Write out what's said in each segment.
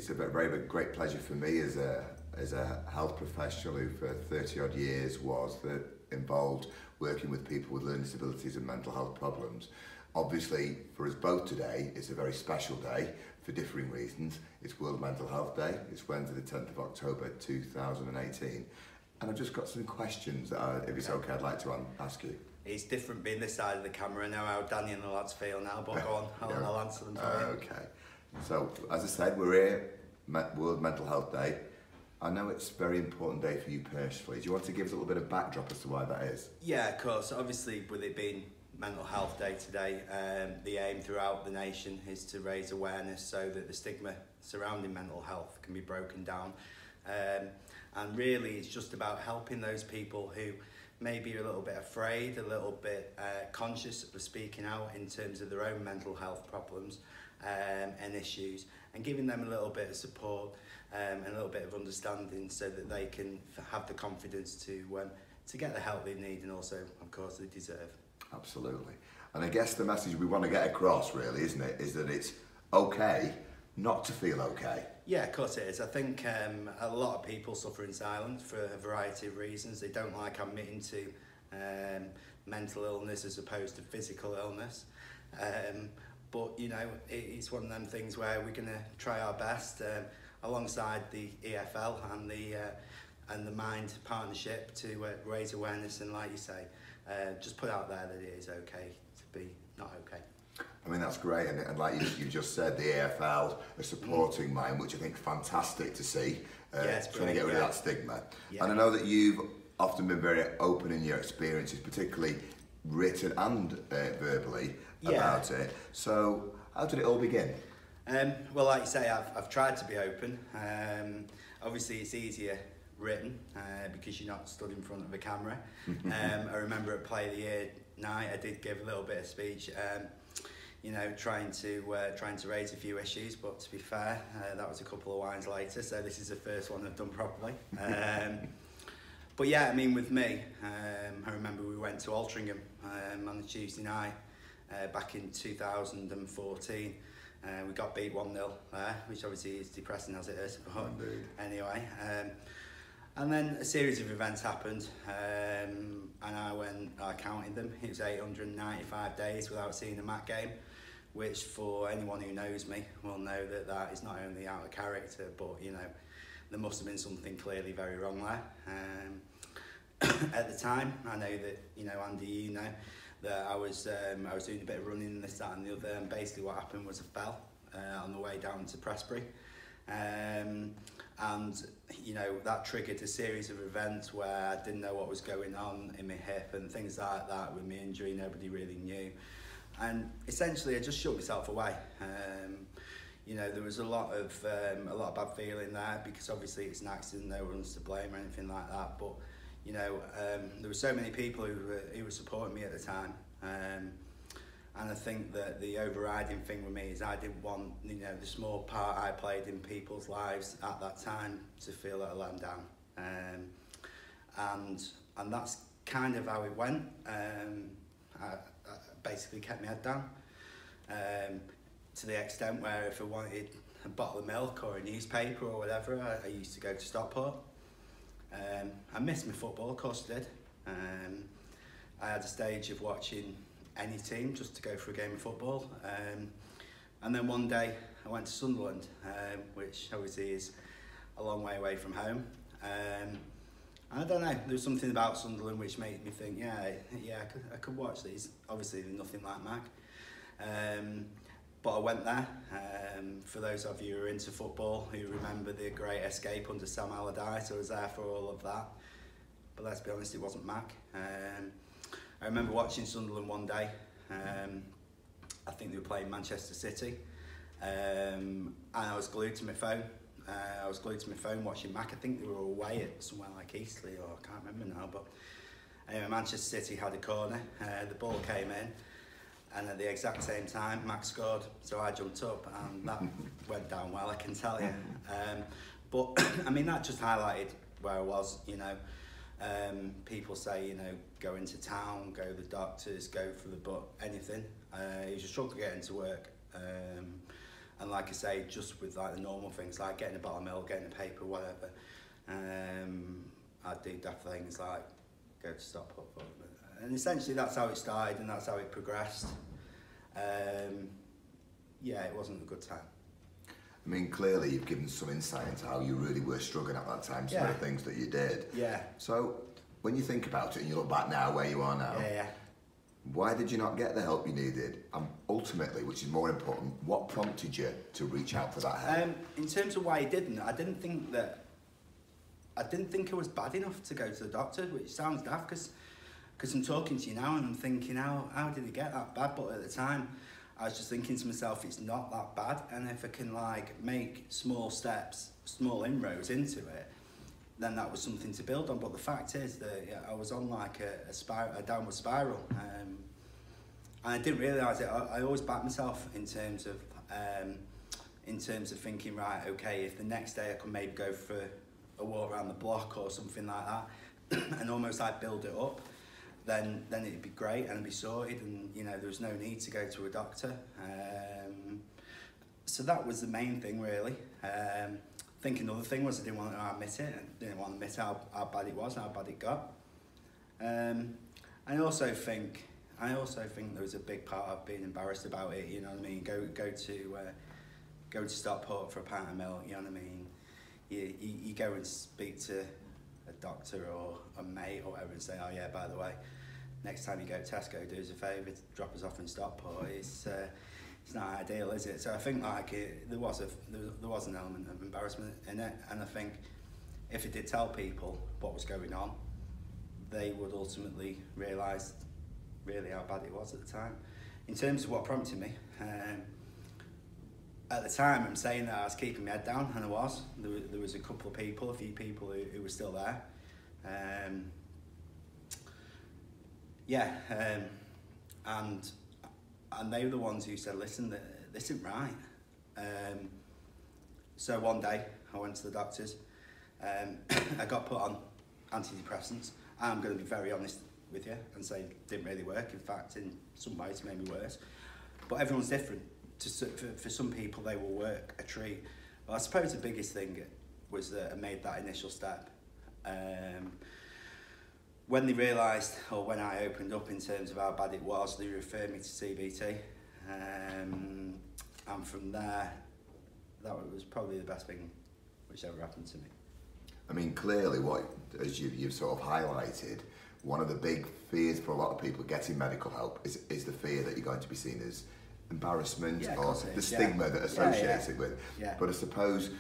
it's a very great pleasure for me as a health professional who for 30 odd years was involved working with people with learning disabilities and mental health problems. Obviously, for us both today, it's a very special day for differing reasons. It's World Mental Health Day. It's Wednesday the 10th of October 2018. And I've just got some questions that, if it's okay, I'd like to ask you. It's different being this side of the camera. I know how Danny and the lads feel now, but go on, I'll answer them for you. Okay. So, as I said, we're here, World Mental Health Day. I know it's a very important day for you personally. Do you want to give us a little bit of backdrop as to why that is? Yeah, of course. Obviously, with it being Mental Health Day today, the aim throughout the nation is to raise awareness so that the stigma surrounding mental health can be broken down. And really, it's just about helping those people who maybe are a little bit afraid, a little bit conscious of speaking out in terms of their own mental health problems and issues, and giving them a little bit of support and a little bit of understanding so that they can have the confidence to get the help they need and also, of course, they deserve. Absolutely. And I guess the message we want to get across, really, isn't it, is that it's okay not to feel okay. Yeah, of course it is. I think a lot of people suffer in silence for a variety of reasons. They don't like admitting to mental illness as opposed to physical illness. But, you know, it's one of them things where we're going to try our best alongside the EFL and the Mind partnership to raise awareness and, like you say, just put out there that it is okay to be not okay. I mean, that's great, and like you just said, the AFL are supporting Mind, which I think is fantastic to see, trying to get rid of that stigma. Yeah. And I know that you've often been very open in your experiences, particularly written and verbally about it. So how did it all begin? Well, like you say, I've tried to be open. Obviously, it's easier written because you're not stood in front of a camera. I remember at Play of the Year night, I did give a little bit of speech. You know, trying to raise a few issues, but to be fair, that was a couple of wines later, so this is the first one I've done properly. But yeah, I mean, with me, I remember we went to Altrincham on a Tuesday night back in 2014. We got beat 1-0 there, which obviously is depressing as it is, but anyway. And then a series of events happened, and I counted them. It was 895 days without seeing a MAC game, which for anyone who knows me will know that that is not only out of character, but you know, there must have been something clearly very wrong there. At the time, I know that, you know, Andy, you know, that I was doing a bit of running, this, that and the other, and basically what happened was I fell on the way down to Prestbury. And you know, that triggered a series of events where I didn't know what was going on in my hip and things like that with my injury. Nobody really knew, and essentially I just shut myself away. You know, there was a lot of bad feeling there because obviously it's an accident, no one's to blame or anything like that. But you know, there were so many people who were supporting me at the time. And I think that the overriding thing with me is I didn't want, you know, the small part I played in people's lives at that time to feel that I let them down. And that's kind of how it went. I basically kept my head down to the extent where if I wanted a bottle of milk or a newspaper or whatever, I used to go to Stockport. I missed my football, of course I did. I had a stage of watching any team just to go for a game of football, and then one day I went to Sunderland, which obviously is a long way away from home. I don't know, there was something about Sunderland which made me think, yeah, I could watch these. Obviously they're nothing like Mac, but I went there. For those of you who are into football, who remember the Great Escape under Sam Allardyce, I was there for all of that. But let's be honest, it wasn't Mac. I remember watching Sunderland one day. I think they were playing Manchester City, and I was glued to my phone. I was glued to my phone watching Mac. I think they were away at somewhere like Eastleigh, or I can't remember now. But anyway, Manchester City had a corner. The ball came in, and at the exact same time, Mac scored. So I jumped up, and that went down well, I can tell you. But I mean, that just highlighted where I was, you know. People say, you know, go into town, go to the doctors, go for the butt, anything. It was a struggle getting to work. And like I say, just with like the normal things like getting a bottle of milk, getting a paper, whatever, I'd do daft things like go to Stockport. And essentially that's how it started and that's how it progressed. Yeah, it wasn't a good time. I mean, clearly you've given some insight into how you really were struggling at that time, some of the things that you did. Yeah. So when you think about it and you look back now where you are now, why did you not get the help you needed? And ultimately, which is more important, what prompted you to reach out for that help? In terms of why I didn't think I was bad enough to go to the doctor, which sounds daft because I'm talking to you now and I'm thinking, how did it get that bad? But at the time, I was just thinking to myself, it's not that bad, and if I can like make small steps, small inroads into it, then that was something to build on. But the fact is that I was on like a downward spiral, and I didn't realise it. I always backed myself in terms of thinking, right, okay, if the next day I can maybe go for a walk around the block or something like that, and almost like build it up, then it'd be great and it'd be sorted, and you know there was no need to go to a doctor. So that was the main thing really. I think another thing was I didn't want to admit it. I didn't want to admit how bad it was, how bad it got. I also think there was a big part of being embarrassed about it. You know what I mean? Go to Stockport for a pint of milk. You know what I mean? You go and speak to a doctor or a mate or whatever and say, oh yeah, by the way, next time you go to Tesco, do us a favour, drop us off in Stockport. It's not ideal, is it? So I think like there was an element of embarrassment in it, and I think if it did tell people what was going on, they would ultimately realise really how bad it was at the time. In terms of what prompted me, at the time I'm saying that I was keeping my head down, and I was. There was a few people who were still there. And they were the ones who said, listen, this isn't right. So one day I went to the doctors. I got put on antidepressants. I'm going to be very honest with you and say it didn't really work. In fact, in some ways it made me worse. But everyone's different. For some people, they will work a treat. Well, I suppose the biggest thing was that I made that initial step. When they realised, or when I opened up in terms of how bad it was, they referred me to CBT. And from there, that was probably the best thing which ever happened to me. I mean, clearly, as you've sort of highlighted, one of the big fears for a lot of people getting medical help is the fear that you're going to be seen as embarrassment or the stigma that associates it with. Yeah. But I suppose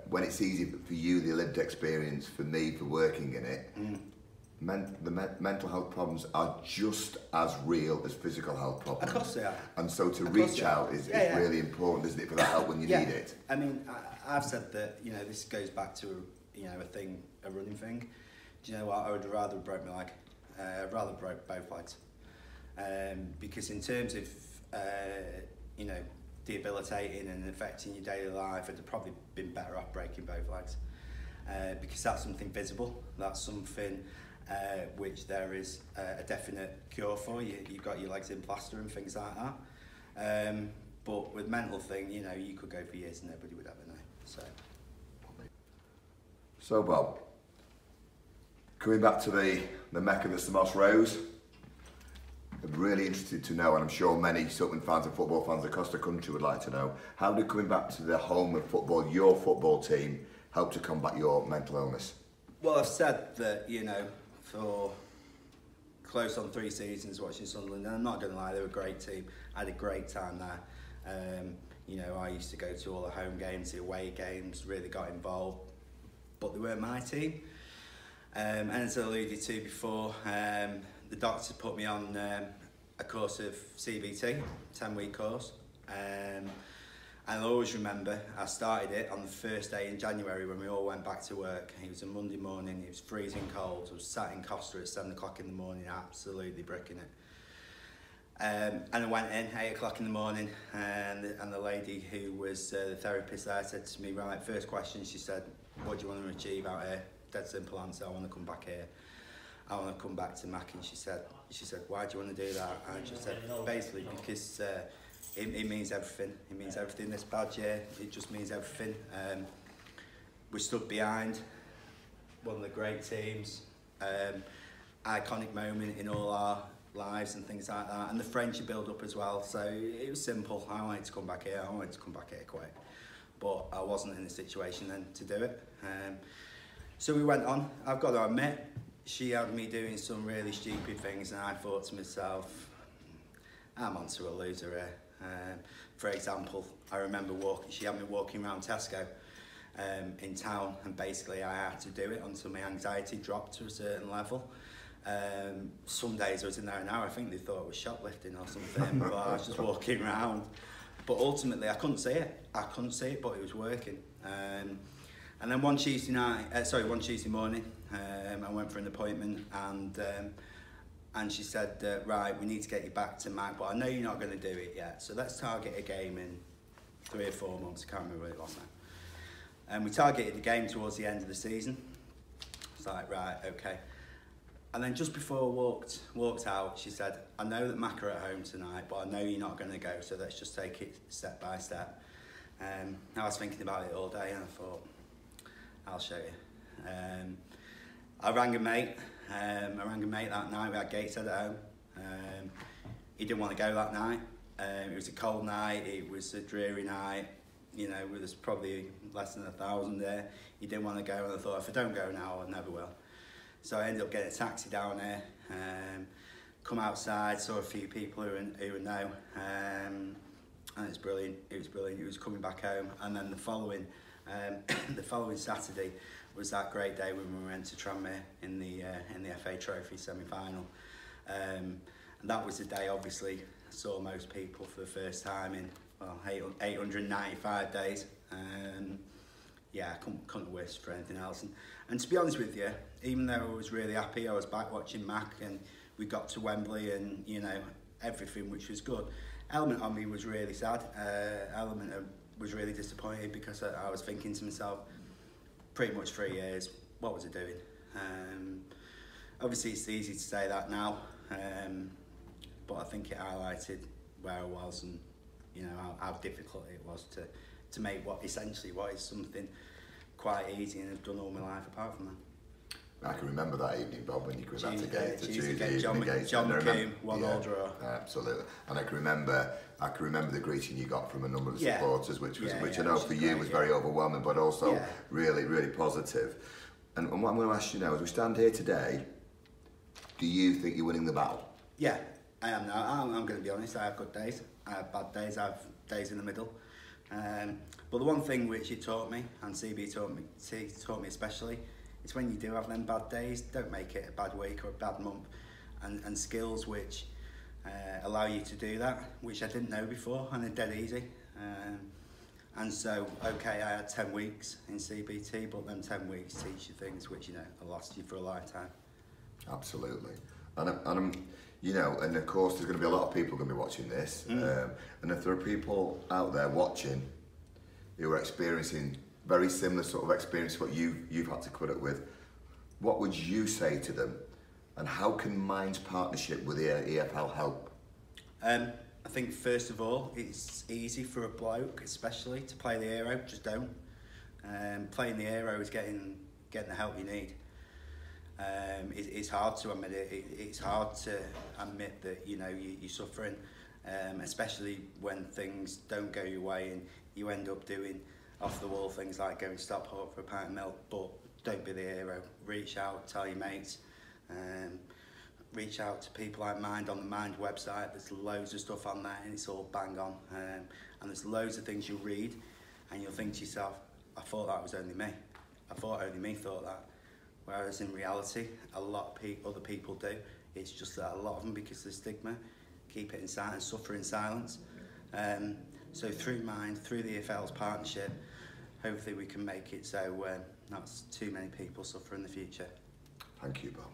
when it's easy for you, the lived experience, for me, for working in it, the mental health problems are just as real as physical health problems. Of course they are. And so to reach out is really important, isn't it, for that help when you need it? I mean, I've said that, you know, this goes back to, a running thing. Do you know what? I would rather have broke my leg. I'd rather broke both legs. Because in terms of, debilitating and affecting your daily life, I'd have probably been better off breaking both legs. Because that's something visible. That's something which there is a definite cure for. You've got your legs in plaster and things like that. But with mental thing, you could go for years and nobody would ever know. So Bob, coming back to the Mecca that's the Moss Rose, I'm really interested to know, and I'm sure many Sutton fans and football fans across the country would like to know, how did coming back to the home of football, your football team, help to combat your mental illness? Well, I've said that, for close on 3 seasons watching Sunderland, and I'm not going to lie, they were a great team. I had a great time there. I used to go to all the home games, the away games, really got involved, but they weren't my team. And as I alluded to before, the doctor put me on a course of CBT, 10-week course. And I always remember I started it on the first day in January when we all went back to work. It was a Monday morning, it was freezing cold. I was sat in Costa at 7 o'clock in the morning, absolutely bricking it. And I went in 8 o'clock in the morning, and the lady who was the therapist there said to me, right, first question, she said, what do you want to achieve out here? Dead simple answer, I want to come back here. I want to come back to Mac. And she said, why do you want to do that? And I just said, basically because it means everything. It means everything this bad year. It just means everything. We stood behind one of the great teams. Iconic moment in all our lives and things like that, and the friendship build up as well. So it was simple. I wanted to come back here. I wanted to come back here quick, but I wasn't in the situation then to do it. So we went on. I've got to admit, she had me doing some really stupid things, and I thought to myself, I'm onto a loser here. For example, I remember she had me walking around Tesco in town, and basically I had to do it until my anxiety dropped to a certain level. Some days I was in there an hour. I think they thought it was shoplifting or something, but I was just walking around. But ultimately I couldn't see it. But it was working. And then one Tuesday morning, I went for an appointment, and she said, right, we need to get you back to Mac, but I know you're not going to do it yet, so let's target a game in 3 or 4 months. I can't remember what it was now. And we targeted the game towards the end of the season. It's like, right, okay. And then just before I walked out, she said, I know that Mac are at home tonight, but I know you're not going to go, so let's just take it step by step. I was thinking about it all day, and I thought, I'll show you. I rang a mate that night. We had Gateshead at home. He didn't want to go that night. It was a cold night, it was a dreary night, you know, there's probably less than 1,000 there. He didn't want to go, and I thought, if I don't go now, I never will. So I ended up getting a taxi down there, come outside, saw a few people who know, and it was brilliant. It was coming back home, and then the following Saturday was that great day when we went to Tranmere in the FA Trophy semi-final. And that was the day, obviously, I saw most people for the first time in 895 days. Yeah, I couldn't wish for anything else. And to be honest with you, even though I was really happy, I was back watching Mac, and we got to Wembley, and you know, everything, which was good. Element on me was really sad. Element was really disappointed, because I was thinking to myself, pretty much 3 years, what was I doing? Obviously it's easy to say that now, but I think it highlighted where I was, and you know how difficult it was to make what essentially was something quite easy, and I've done all my life apart from that. I can remember that evening, Bob, when you came back to Tuesday John McComb, 1-1 draw. Absolutely, and I can remember the greeting you got from a number of the supporters, which I know for you was very overwhelming, but also really, really positive. And what I'm going to ask you now, as we stand here today, do you think you're winning the battle? Yeah, I am now. I'm going to be honest. I have good days. I have bad days. I have days in the middle. But the one thing which it taught me, and CB taught me especially, is when you do have them bad days, don't make it a bad week or a bad month, and skills which allow you to do that, which I didn't know before, and they're dead easy. And so, okay, I had 10 weeks in CBT, but them 10 weeks teach you things which, you know, will last you for a lifetime. Absolutely. And you know, and of course there's going to be a lot of people going to be watching this, and if there are people out there watching who are experiencing very similar sort of experience to what you've had to put up with, what would you say to them, and how can Mind's partnership with the EFL help? I think first of all, it's easy for a bloke especially to play the hero. Just don't. Playing the hero is getting the help you need. It's hard to admit it. It's hard to admit that, you know, you're suffering, especially when things don't go your way and you end up doing off the wall things like going to Stockport for a pint of milk. But don't be the hero. Reach out, tell your mates, reach out to people like Mind on the Mind website. There's loads of stuff on there, and it's all bang on. And there's loads of things you'll read, and you'll think to yourself, I thought that was only me. I thought only me thought that. Whereas in reality, a lot of other people do. It's just that a lot of them, because of the stigma, keep it in silence, suffer in silence. So through Mind, through the EFL's partnership, hopefully we can make it so not too many people suffer in the future. Thank you, Bob.